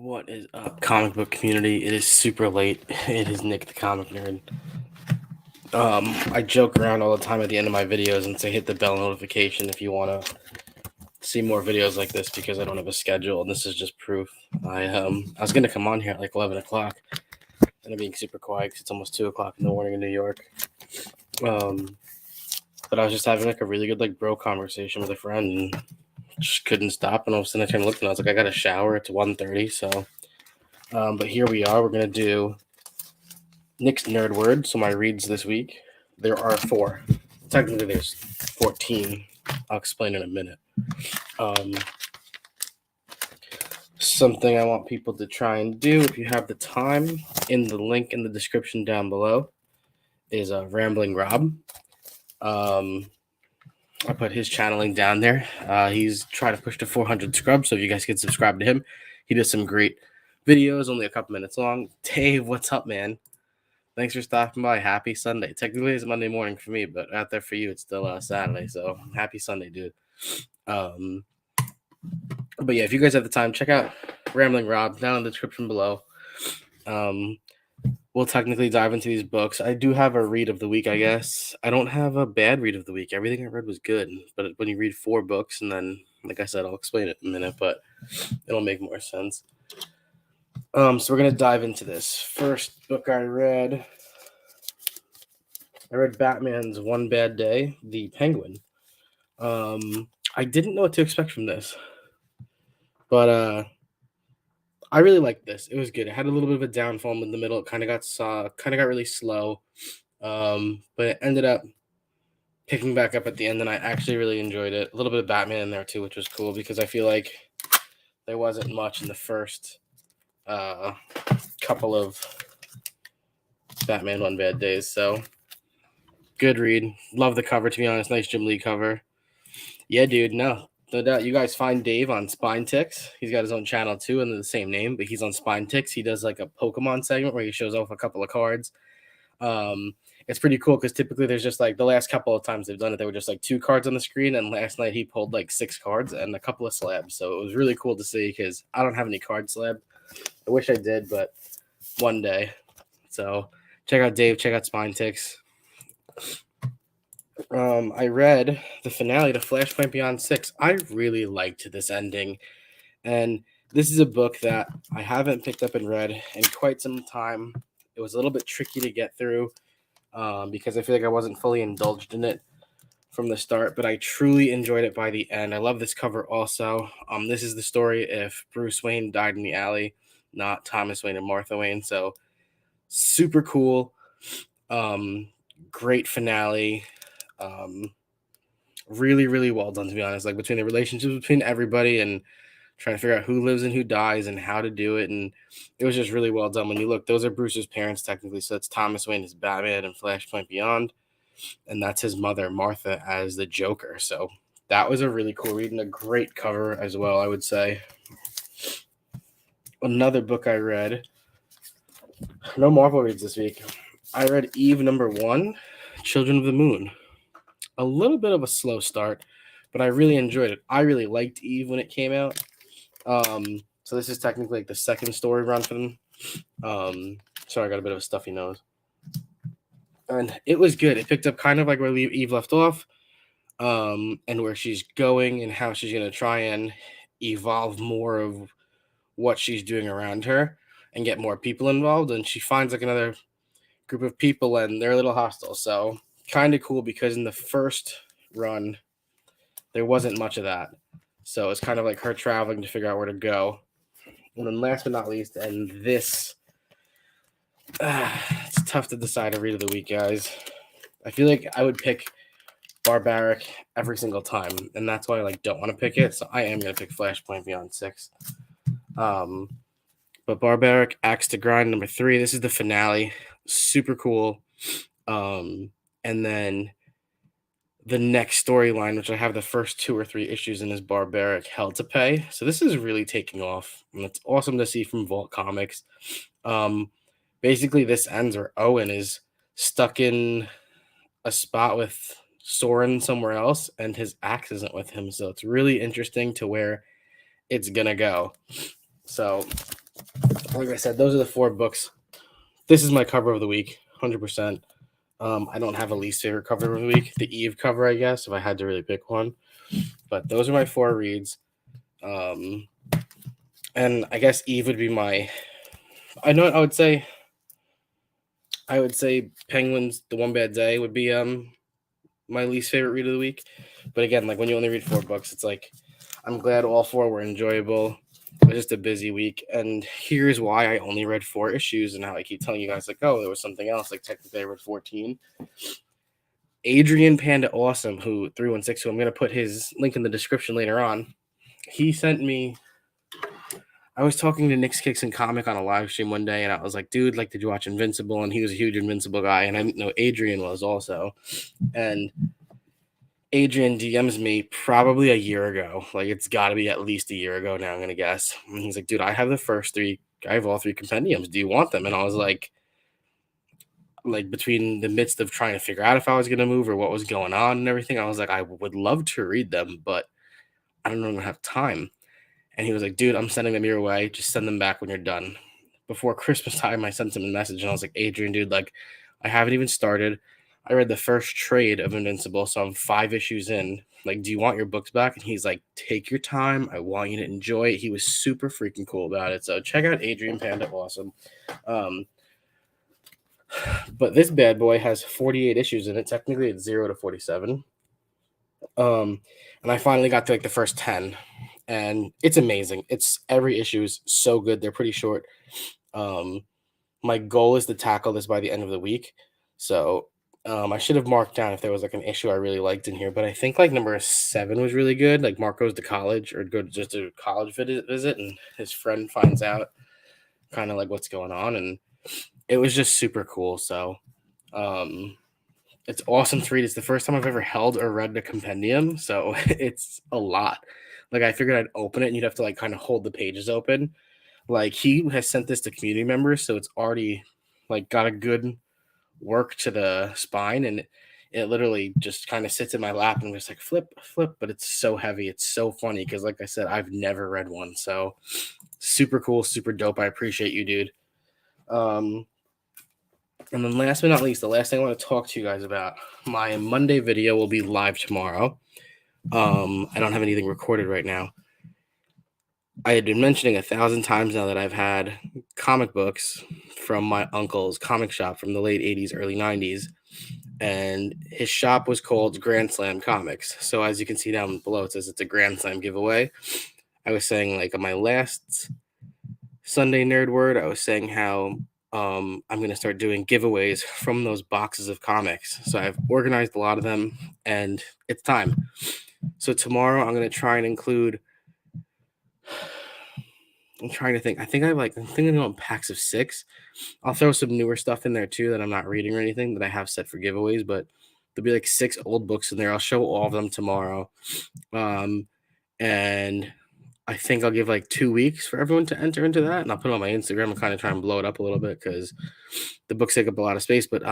What is up, comic book community? It is super late. It is Nick the Comic Nerd. I joke around all the time at the end of my videos and say hit the bell notification if you want to see more videos like this because I don't have a schedule, and this is just proof. I was gonna come on here at like 11 o'clock, and I'm being super quiet because it's almost 2 o'clock in the morning in New York. But I was just having like a really good like bro conversation with a friend and just couldn't stop. And all of a sudden I turned and looked and I was like, I got a shower. It's 1:30, so. But here we are. We're gonna do Nick's Nerd Word. So my reads this week, there are 4. Technically, there's 14. I'll explain in a minute. Something I want people to try and do, if you have the time, in the link in the description down below, is Rambling Rob. I put his channeling down there. He's trying to push to 400 scrubs, so if you guys can subscribe to him, he does some great videos, only a couple minutes long. Dave, what's up, man? Thanks for stopping by. Happy Sunday. Technically, it's Monday morning for me, but out there for you, it's still Saturday. So happy Sunday, dude. But yeah, if you guys have the time, check out Rambling Rob down in the description below. We'll technically dive into these books. I do have a read of the week, I guess. I don't have a bad read of the week. Everything I read was good. But when you read 4 books, and then, like I said, I'll explain it in a minute, but it'll make more sense. So we're going to dive into this. First book I read Batman's One Bad Day, The Penguin. I didn't know what to expect from this, but I really liked this. It was good. It had a little bit of a downfall in the middle. It kind of got really slow, but it ended up picking back up at the end, and I actually really enjoyed it. A little bit of Batman in there too, which was cool because I feel like there wasn't much in the first couple of Batman One Bad Days. So good read. Love the cover, to be honest. Nice Jim Lee cover. Yeah, dude. No doubt. You guys find Dave on Spine Ticks. He's got his own channel too, under the same name, but he's on Spine Ticks. He does like a Pokemon segment where he shows off a couple of cards. It's pretty cool because typically there's just like the last couple of times they've done it, there were just like 2 cards on the screen, and last night he pulled like 6 cards and a couple of slabs. So it was really cool to see because I don't have any card slab. I wish I did, but one day. So check out Dave, check out Spine Ticks. I read the finale to Flashpoint Beyond 6. I really liked this ending, and this is a book that I haven't picked up and read in quite some time. It was a little bit tricky to get through because I feel like I wasn't fully indulged in it from the start, but I truly enjoyed it by the end. I love this cover also. This is the story if Bruce Wayne died in the alley, not Thomas Wayne and Martha Wayne. So super cool. Great finale. Really, really well done, to be honest. Like between the relationships between everybody and trying to figure out who lives and who dies and how to do it. And it was just really well done. When you look, those are Bruce's parents, technically. So it's Thomas Wayne as Batman and Flashpoint Beyond. And that's his mother, Martha, as the Joker. So that was a really cool read and a great cover as well, I would say. Another book I read, no Marvel reads this week. I read Eve #1, Children of the Moon. A little bit of a slow start, but I really enjoyed it. I really liked Eve when it came out. So this is technically like the second story run for them. Sorry, I got a bit of a stuffy nose. And it was good. It picked up kind of like where Eve left off, and where she's going and how she's going to try and evolve more of what she's doing around her and get more people involved. And she finds like another group of people and they're a little hostile. So kind of cool because in the first run, there wasn't much of that. So it's kind of like her traveling to figure out where to go. And then last but not least, and this, it's tough to decide a read of the week, guys. I feel like I would pick Barbaric every single time, and that's why I don't want to pick it. So I am going to pick Flashpoint Beyond 6. But Barbaric, Axe to Grind #3. This is the finale. Super cool. And then the next storyline, which I have the first 2 or 3 issues in, is Barbaric Hell to Pay. So this is really taking off, and it's awesome to see from Vault Comics. Basically, this ends where Owen is stuck in a spot with Soren somewhere else, and his axe isn't with him. So it's really interesting to where it's gonna go. So like I said, those are the 4 books. This is my cover of the week, 100%. I don't have a least favorite cover of the week. The Eve cover, I guess, if I had to really pick one. But those are my 4 reads. And I guess Eve would be my. I know. I would say Penguins: The One Bad Day would be my least favorite read of the week. But again, like when you only read 4 books, it's like I'm glad all 4 were enjoyable. It was just a busy week, and here's why I only read 4 issues. And now I keep telling you guys like, oh, there was something else. Like technically, I read 14. Adrian Panda Awesome, who 316, who I'm gonna put his link in the description later on. He sent me. I was talking to Nick's Kicks and Comic on a live stream one day, and I was like, dude, like, did you watch Invincible? And he was a huge Invincible guy, and I didn't know Adrian was also. And Adrian DMs me probably a year ago. Like, it's got to be at least a year ago now, I'm going to guess. And he's like, dude, I have all 3 compendiums. Do you want them? And I was like, between the midst of trying to figure out if I was going to move or what was going on and everything, I was like, I would love to read them, but I don't know if I have time. And he was like, dude, I'm sending them your way. Just send them back when you're done. Before Christmas time, I sent him a message and I was like, Adrian, dude, like, I haven't even started. I read the first trade of Invincible, so I'm 5 issues in. Like, do you want your books back? And he's like, take your time. I want you to enjoy it. He was super freaking cool about it. So check out Adrian Panda Awesome. But this bad boy has 48 issues in it. Technically, it's 0 to 47. And I finally got to like the first 10. And it's amazing. It's every issue is so good. They're pretty short. My goal is to tackle this by the end of the week. So I should have marked down if there was like an issue I really liked in here, but I think like number 7 was really good. Like Mark goes to college or go to just a college visit, and his friend finds out kind of like what's going on, and it was just super cool. So it's awesome to read. It's the first time I've ever held or read a compendium, so it's a lot. Like I figured I'd open it and you'd have to like kind of hold the pages open. Like he has sent this to community members, so it's already like got a good work to the spine, and it literally just kind of sits in my lap and just like flip. But it's so heavy. It's so funny because, like I said, I've never read one. So super cool, super dope. I appreciate you, dude. And then last but not least, the last thing I want to talk to you guys about, my Monday video will be live tomorrow. I don't have anything recorded right now. I had been mentioning 1,000 times now that I've had comic books from my uncle's comic shop from the late 80s, early 90s. And his shop was called Grand Slam Comics. So as you can see down below, it says it's a Grand Slam giveaway. I was saying like on my last Sunday Nerd Word, I was saying how I'm going to start doing giveaways from those boxes of comics. So I've organized a lot of them, and it's time. So tomorrow I'm going to try and include. I'm trying to think. I'm thinking on packs of 6. I'll throw some newer stuff in there too that I'm not reading or anything that I have set for giveaways, but there'll be like 6 old books in there. I'll show all of them tomorrow. And I think I'll give like 2 weeks for everyone to enter into that, and I'll put it on my Instagram and kind of try and blow it up a little bit because the books take up a lot of space. But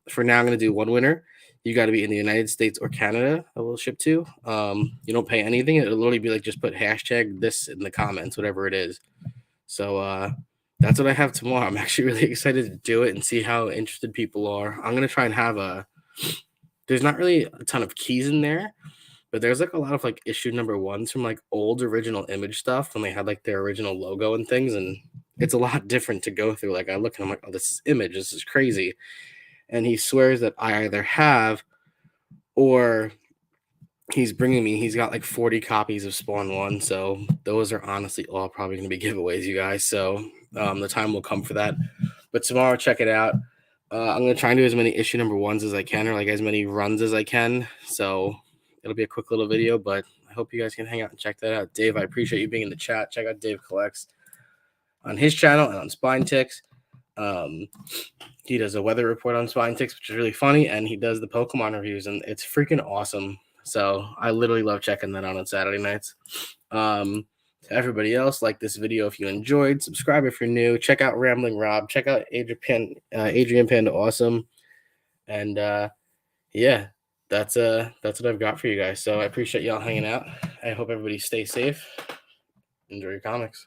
for now, I'm going to do one winner. You got to be in the United States or Canada. I will ship to. You don't pay anything. It'll literally be like just put hashtag this in the comments, whatever it is. So that's what I have tomorrow. I'm actually really excited to do it and see how interested people are. I'm going to try and have there's not really a ton of keys in there, but there's like a lot of like issue number 1s from like old original Image stuff when they had like their original logo and things. And it's a lot different to go through. Like I look and I'm like, oh, this is Image. This is crazy. And he swears that I either have or he's got like 40 copies of Spawn 1. So those are honestly all probably going to be giveaways, you guys. So the time will come for that. But tomorrow, check it out. I'm going to try and do as many issue number 1s as I can, or like as many runs as I can. So it'll be a quick little video, but I hope you guys can hang out and check that out. Dave, I appreciate you being in the chat. Check out Dave Collects on his channel and on Spine Ticks. He does a weather report on Spine Ticks, which is really funny, and he does the Pokemon reviews, and it's freaking awesome. So I literally love checking that out on Saturday nights. To everybody else, like this video if you enjoyed. Subscribe if you're new. Check out Rambling Rob. Check out Adrian Panda Awesome. And yeah, that's what I've got for you guys. So I appreciate y'all hanging out. I hope everybody stays safe. Enjoy your comics.